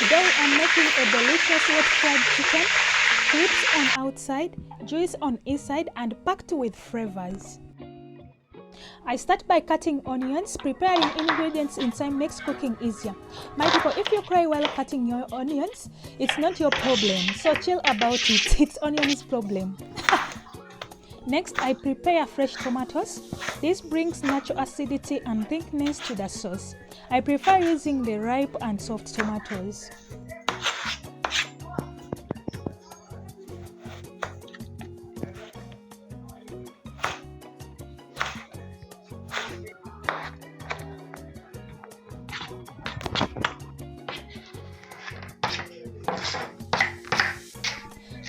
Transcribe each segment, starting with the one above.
Today I'm making a delicious wet fried chicken, crisps on outside, juice on inside and packed with flavors. I start by cutting onions. Preparing ingredients inside makes cooking easier. My people, if you cry while cutting your onions, it's not your problem, so chill about it. It's onions' problem. Next, I prepare fresh tomatoes. This brings natural acidity and thickness to the sauce. I prefer using the ripe and soft tomatoes.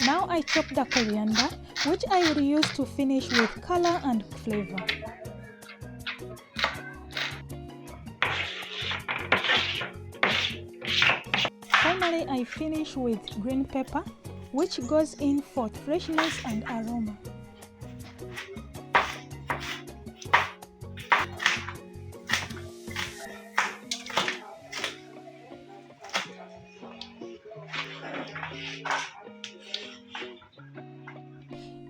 Now I chop the coriander, which I will use to finish with color and flavor. Finally, I finish with green pepper, which goes in for freshness and aroma.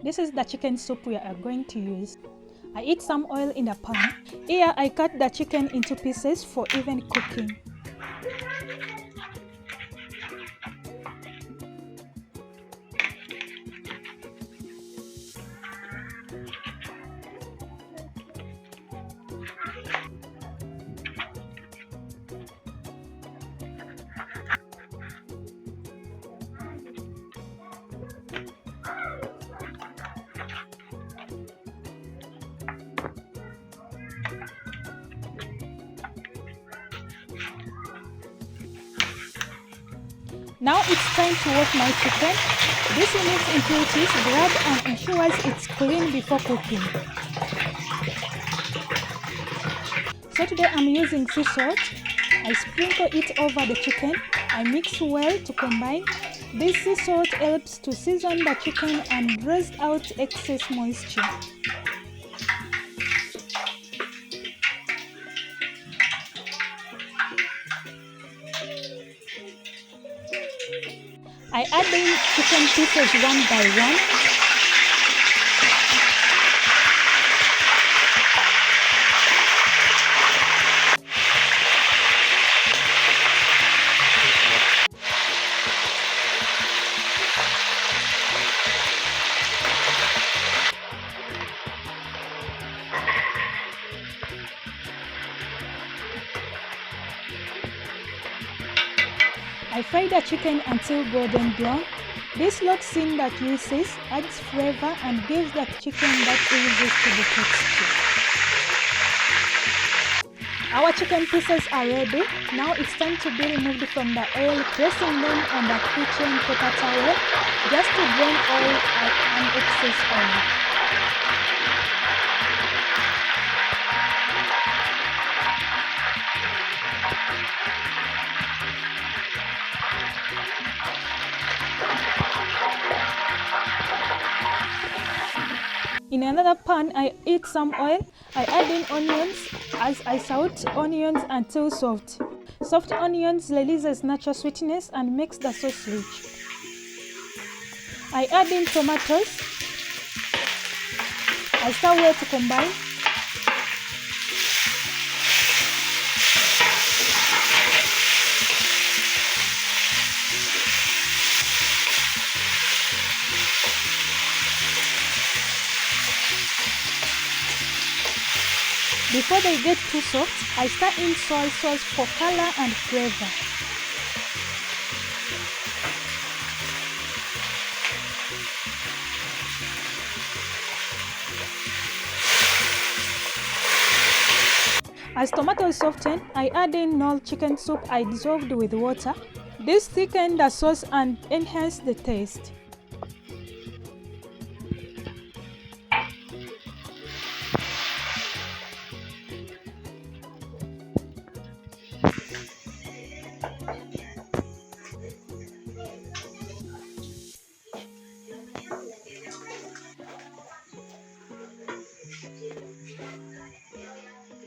This is the chicken soup we are going to use. I heat some oil in the pan. Here I cut the chicken into pieces for even cooking. Now it's time to wash my chicken. This removes impurities, blood and ensures it's clean before cooking. So today I'm using sea salt. I sprinkle it over the chicken. I mix well to combine. This sea salt helps to season the chicken and draws out excess moisture. I add the chicken pieces one by one. I fry the chicken until golden brown. This locks in the juices, adds flavor and gives the chicken that irresistible texture. Our chicken pieces are ready. Now it's time to be removed from the oil, pressing them on the kitchen paper towel just to drain oil and excess oil. In another pan, I heat some oil. I add in onions as I saute onions until soft. Soft onions releases natural sweetness and makes the sauce rich. I add in tomatoes. I stir well to combine. Before they get too soft, I stir in soy sauce for color and flavor. As tomatoes soften, I add in Knorr chicken soup I dissolved with water. This thickens the sauce and enhances the taste.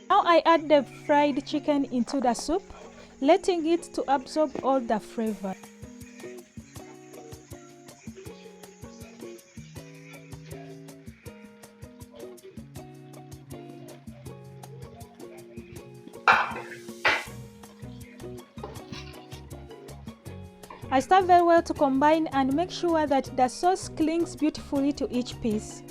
Now I add the fried chicken into the soup. letting it to absorb all the flavor. I stir very well to combine and make sure that the sauce clings beautifully to each piece.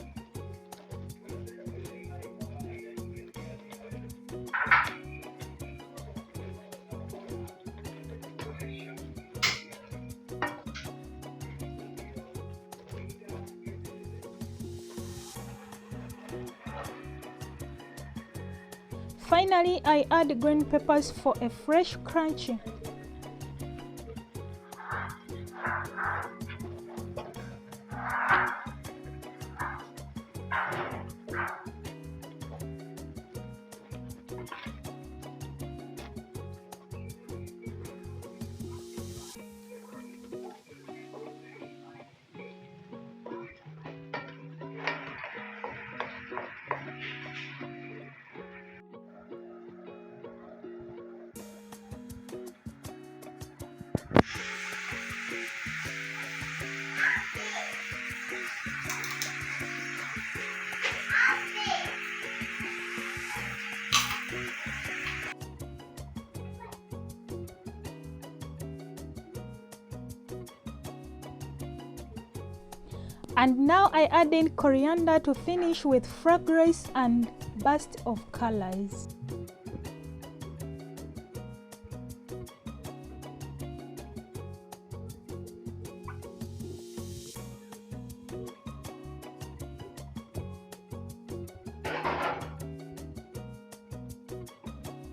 Finally, I add green peppers for a fresh crunch. And now I add in coriander to finish with fragrance and burst of colors.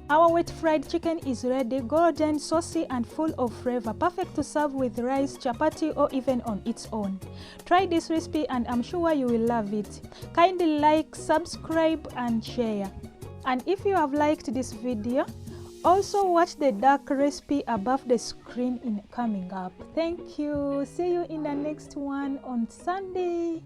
Our wet fried chicken is ready, golden, saucy and full of flavor, perfect to serve with rice, chapati or even on its own. Try this recipe and I'm sure you will love it. Kindly like, subscribe and share. And if you have liked this video, also watch the dark recipe above the screen coming up. Thank you. See you in the next one on Sunday.